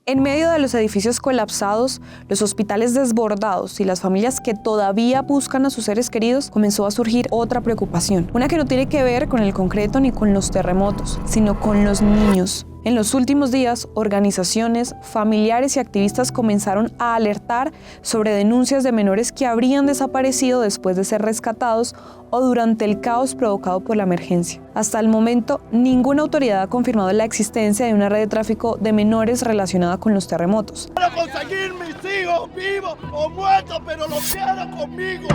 En medio de los edificios colapsados, los hospitales desbordados y las familias que todavía buscan a sus seres queridos, comenzó a surgir otra preocupación. Una que no tiene que ver con el concreto ni con los terremotos, sino con los niños. En los últimos días, organizaciones, familiares y activistas comenzaron a alertar sobre denuncias de menores que habrían desaparecido después de ser rescatados o durante el caos provocado por la emergencia. Hasta el momento, ninguna autoridad ha confirmado la existencia de una red de tráfico de menores relacionada con los terremotos. Quiero conseguir mis hijos vivos o muertos, pero los quiero conmigo.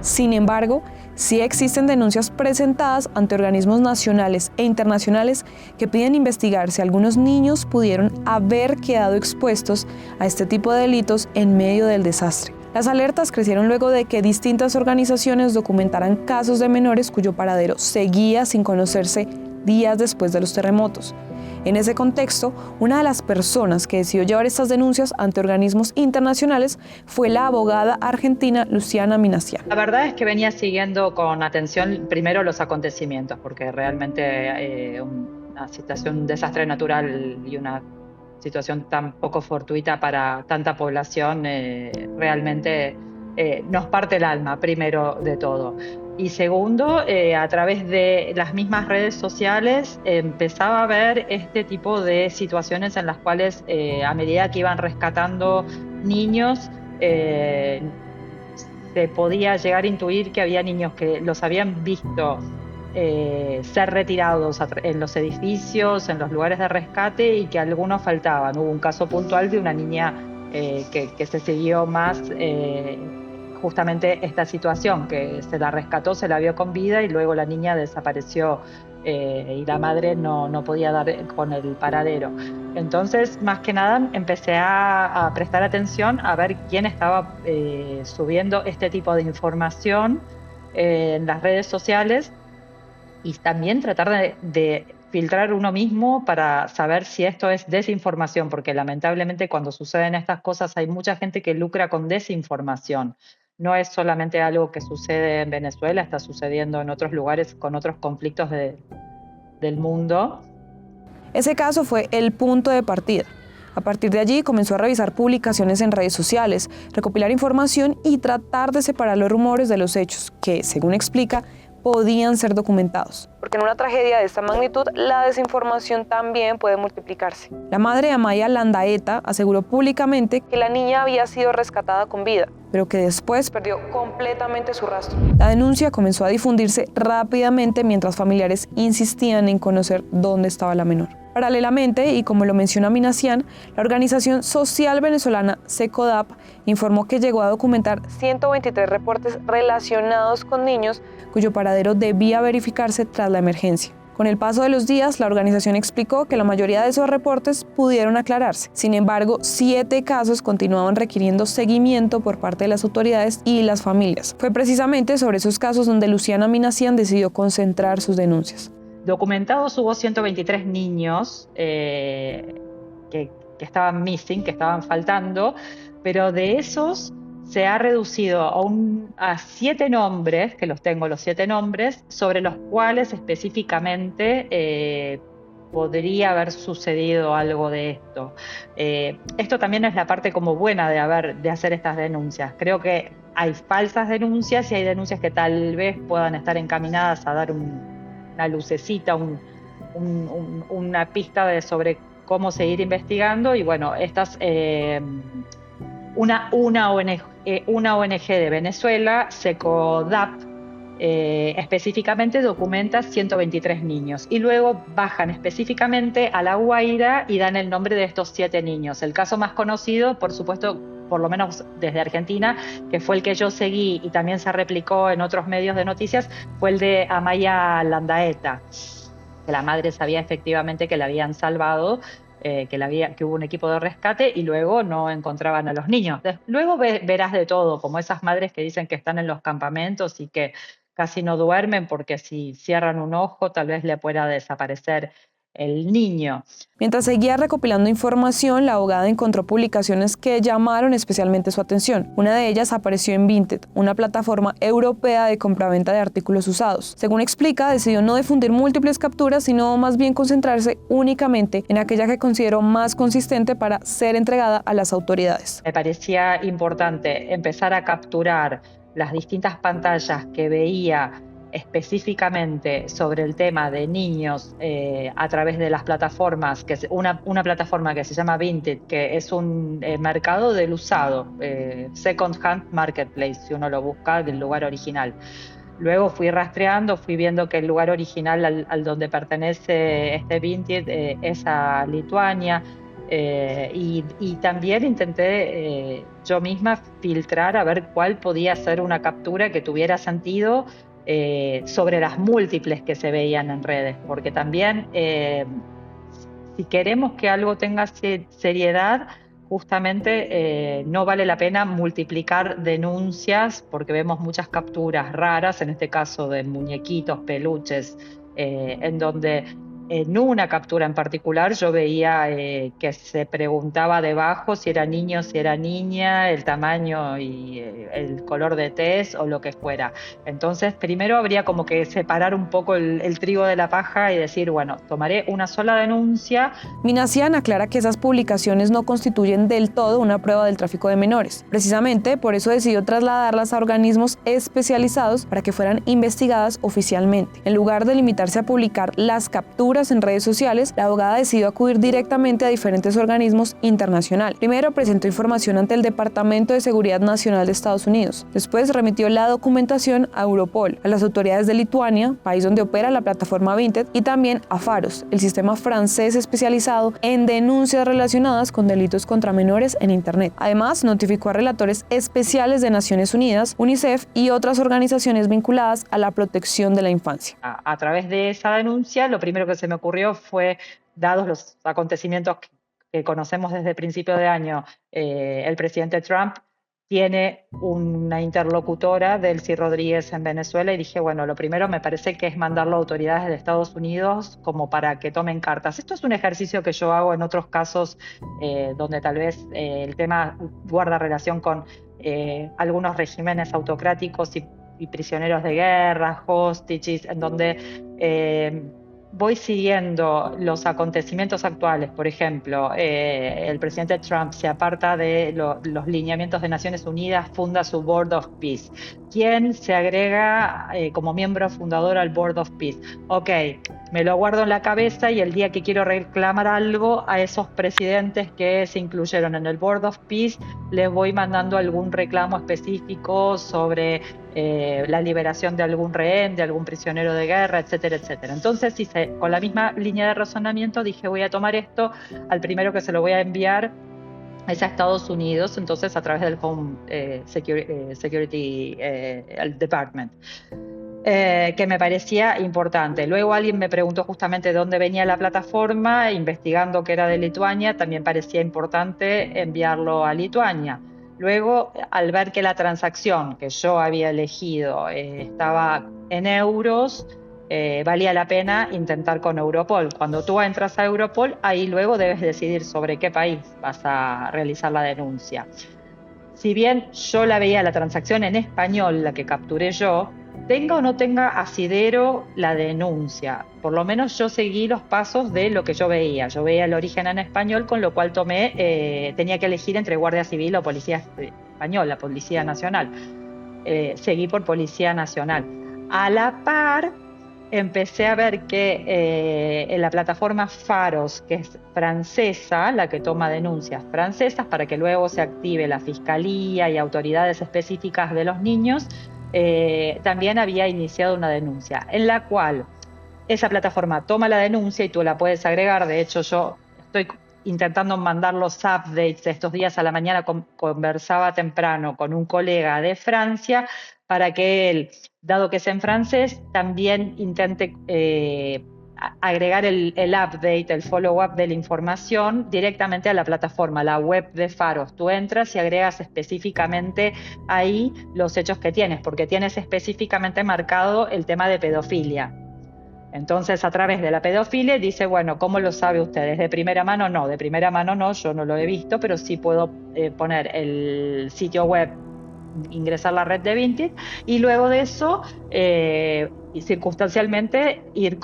Sin embargo, sí existen denuncias presentadas ante organismos nacionales e internacionales que piden investigar si algunos niños pudieron haber quedado expuestos a este tipo de delitos en medio del desastre. Las alertas crecieron luego de que distintas organizaciones documentaran casos de menores cuyo paradero seguía sin conocerse días después de los terremotos. En ese contexto, una de las personas que decidió llevar estas denuncias ante organismos internacionales fue la abogada argentina Luciana Minassian. La verdad es que venía siguiendo con atención primero los acontecimientos, porque realmente una situación, un desastre natural y una situación tan poco fortuita para tanta población realmente nos parte el alma, primero de todo. Y segundo, a través de las mismas redes sociales empezaba a ver este tipo de situaciones en las cuales a medida que iban rescatando niños se podía llegar a intuir que había niños que los habían visto ser retirados en los edificios, en los lugares de rescate, y que algunos faltaban. Hubo un caso puntual de una niña que se siguió más justamente esta situación, que se la rescató, se la vio con vida y luego la niña desapareció y la madre no podía dar con el paradero. Entonces, más que nada, empecé a prestar atención a ver quién estaba subiendo este tipo de información en las redes sociales, y también tratar de filtrar uno mismo para saber si esto es desinformación, porque lamentablemente cuando suceden estas cosas hay mucha gente que lucra con desinformación. No es solamente algo que sucede en Venezuela, está sucediendo en otros lugares con otros conflictos del mundo. Ese caso fue el punto de partida. A partir de allí comenzó a revisar publicaciones en redes sociales, recopilar información y tratar de separar los rumores de los hechos que, según explica, podían ser documentados. Porque en una tragedia de esta magnitud, la desinformación también puede multiplicarse. La madre de Amaya Landaeta aseguró públicamente que la niña había sido rescatada con vida, pero que después perdió completamente su rastro. La denuncia comenzó a difundirse rápidamente mientras familiares insistían en conocer dónde estaba la menor. Paralelamente, y como lo menciona Minassian, la organización social venezolana SECODAP informó que llegó a documentar 123 reportes relacionados con niños cuyo paradero debía verificarse tras la emergencia. Con el paso de los días, la organización explicó que la mayoría de esos reportes pudieron aclararse. Sin embargo, 7 casos continuaban requiriendo seguimiento por parte de las autoridades y las familias. Fue precisamente sobre esos casos donde Luciana Minassian decidió concentrar sus denuncias. Documentados hubo 123 niños que estaban missing, que estaban faltando, pero de esos se ha reducido a 7 nombres, que los tengo los 7 nombres, sobre los cuales específicamente podría haber sucedido algo de esto. Esto también es la parte como buena de hacer estas denuncias. Creo que hay falsas denuncias y hay denuncias que tal vez puedan estar encaminadas a dar una lucecita, una pista sobre cómo seguir investigando. Y bueno, estas una ONG de Venezuela, SECODAP, específicamente documenta 123 niños y luego bajan específicamente a La Guaira y dan el nombre de estos 7 niños. El caso más conocido, por supuesto, por lo menos desde Argentina, que fue el que yo seguí y también se replicó en otros medios de noticias, fue el de Amaya Landaeta, que la madre sabía efectivamente que la habían salvado, que hubo un equipo de rescate y luego no encontraban a los niños. Luego verás de todo, como esas madres que dicen que están en los campamentos y que casi no duermen porque si cierran un ojo tal vez le pueda desaparecer el niño. Mientras seguía recopilando información, la abogada encontró publicaciones que llamaron especialmente su atención. Una de ellas apareció en Vinted, una plataforma europea de compraventa de artículos usados. Según explica, decidió no difundir múltiples capturas, sino más bien concentrarse únicamente en aquella que consideró más consistente para ser entregada a las autoridades. Me parecía importante empezar a capturar las distintas pantallas que veía específicamente sobre el tema de niños a través de las plataformas, que es una plataforma que se llama Vinted, que es un mercado del usado, second hand marketplace, si uno lo busca del lugar original. Luego fui rastreando, fui viendo que el lugar original al donde pertenece este Vinted es a Lituania. Y también intenté yo misma filtrar a ver cuál podía ser una captura que tuviera sentido sobre las múltiples que se veían en redes, porque también si queremos que algo tenga seriedad, justamente no vale la pena multiplicar denuncias, porque vemos muchas capturas raras, en este caso de muñequitos, peluches, en donde en una captura en particular yo veía que se preguntaba debajo si era niño, si era niña, el tamaño y el color de tez o lo que fuera. Entonces, primero habría como que separar un poco el trigo de la paja y decir, bueno, tomaré una sola denuncia. Minassian aclara que esas publicaciones no constituyen del todo una prueba del tráfico de menores. Precisamente por eso decidió trasladarlas a organismos especializados para que fueran investigadas oficialmente. En lugar de limitarse a publicar las capturas en redes sociales, la abogada decidió acudir directamente a diferentes organismos internacionales. Primero presentó información ante el Departamento de Seguridad Nacional de Estados Unidos. Después remitió la documentación a Europol, a las autoridades de Lituania, país donde opera la plataforma Vinted, y también a Pharos, el sistema francés especializado en denuncias relacionadas con delitos contra menores en Internet. Además, notificó a relatores especiales de Naciones Unidas, UNICEF y otras organizaciones vinculadas a la protección de la infancia. A través de esa denuncia, lo primero que se me ocurrió fue, dados los acontecimientos que conocemos desde el principio de año, el presidente Trump tiene una interlocutora, Delcy Rodríguez, en Venezuela, y dije, bueno, lo primero me parece que es mandarlo a autoridades de Estados Unidos como para que tomen cartas. Esto es un ejercicio que yo hago en otros casos donde tal vez el tema guarda relación con algunos regímenes autocráticos y prisioneros de guerra, hostages, en donde voy siguiendo los acontecimientos actuales. Por ejemplo, el presidente Trump se aparta de los lineamientos de Naciones Unidas, funda su Board of Peace. ¿Quién se agrega como miembro fundador al Board of Peace? Ok, me lo guardo en la cabeza y el día que quiero reclamar algo a esos presidentes que se incluyeron en el Board of Peace, les voy mandando algún reclamo específico sobre la liberación de algún rehén, de algún prisionero de guerra, etcétera, etcétera. Entonces, con la misma línea de razonamiento, dije, voy a tomar esto, al primero que se lo voy a enviar es a Estados Unidos, entonces a través del Home Security Department. Que me parecía importante. Luego alguien me preguntó justamente de dónde venía la plataforma, investigando que era de Lituania, también parecía importante enviarlo a Lituania. Luego, al ver que la transacción que yo había elegido estaba en euros, valía la pena intentar con Europol. Cuando tú entras a Europol, ahí luego debes decidir sobre qué país vas a realizar la denuncia. Si bien yo la veía la transacción en español, la que capturé yo, tenga o no tenga asidero la denuncia, por lo menos yo seguí los pasos de lo que yo veía. Yo veía el origen en español, con lo cual tenía que elegir entre Guardia Civil o Policía Española, Policía Nacional. Seguí por Policía Nacional. A la par, empecé a ver que en la plataforma Pharos, que es francesa, la que toma denuncias francesas para que luego se active la Fiscalía y autoridades específicas de los niños, también había iniciado una denuncia, en la cual esa plataforma toma la denuncia y tú la puedes agregar. De hecho, yo estoy intentando mandar los updates estos días a la mañana. Conversaba temprano con un colega de Francia para que él, dado que es en francés, también intente agregar el update, el follow-up de la información directamente a la plataforma, la web de Pharos. Tú entras y agregas específicamente ahí los hechos que tienes, porque tienes específicamente marcado el tema de pedofilia. Entonces, a través de la pedofilia dice, bueno, ¿cómo lo sabe usted? ¿De primera mano? No, de primera mano no, yo no lo he visto, pero sí puedo poner el sitio web, ingresar la red de Vinted y luego de eso y circunstancialmente ir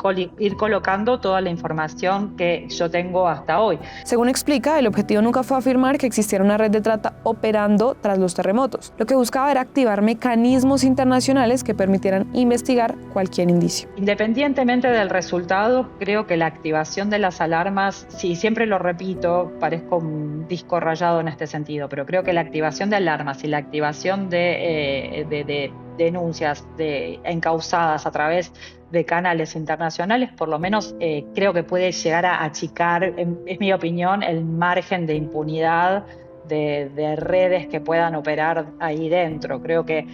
colocando toda la información que yo tengo hasta hoy. Según explica, el objetivo nunca fue afirmar que existiera una red de trata operando tras los terremotos. Lo que buscaba era activar mecanismos internacionales que permitieran investigar cualquier indicio. Independientemente del resultado, creo que la activación de las alarmas, sí, siempre lo repito, parezco un disco rayado en este sentido, pero creo que la activación de alarmas y la activación de denuncias encauzadas a través de canales internacionales, por lo menos creo que puede llegar a achicar, es mi opinión, el margen de impunidad de redes que puedan operar ahí dentro. Creo que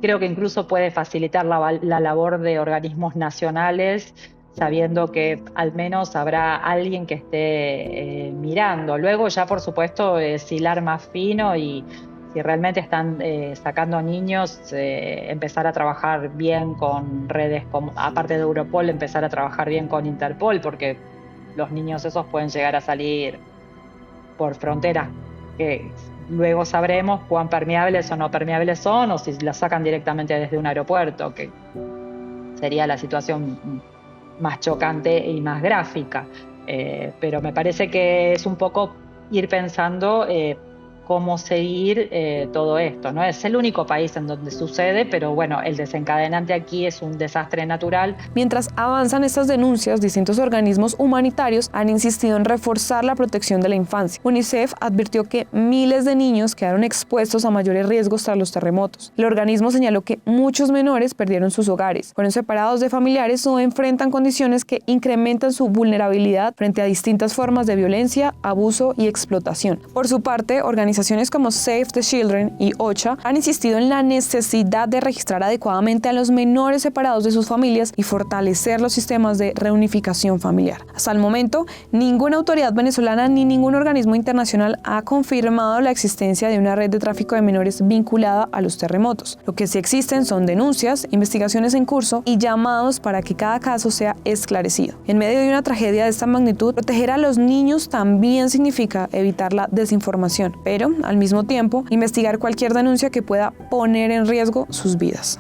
incluso puede facilitar la labor de organismos nacionales, sabiendo que al menos habrá alguien que esté mirando. Luego ya, por supuesto, hilar más fino y si realmente están sacando niños, empezar a trabajar bien con redes, aparte de Europol, empezar a trabajar bien con Interpol, porque los niños esos pueden llegar a salir por fronteras que luego sabremos cuán permeables o no permeables son, o si las sacan directamente desde un aeropuerto, que sería la situación más chocante y más gráfica. Pero me parece que es un poco ir pensando cómo seguir todo esto. No es el único país en donde sucede, pero bueno, el desencadenante aquí es un desastre natural. Mientras avanzan estas denuncias, distintos organismos humanitarios han insistido en reforzar la protección de la infancia. UNICEF advirtió que miles de niños quedaron expuestos a mayores riesgos tras los terremotos. El organismo señaló que muchos menores perdieron sus hogares, fueron separados de familiares o enfrentan condiciones que incrementan su vulnerabilidad frente a distintas formas de violencia, abuso y explotación. Por su parte, organizaciones como Save the Children y OCHA han insistido en la necesidad de registrar adecuadamente a los menores separados de sus familias y fortalecer los sistemas de reunificación familiar. Hasta el momento, ninguna autoridad venezolana ni ningún organismo internacional ha confirmado la existencia de una red de tráfico de menores vinculada a los terremotos. Lo que sí existen son denuncias, investigaciones en curso y llamados para que cada caso sea esclarecido. En medio de una tragedia de esta magnitud, proteger a los niños también significa evitar la desinformación, pero al mismo tiempo investigar cualquier denuncia que pueda poner en riesgo sus vidas.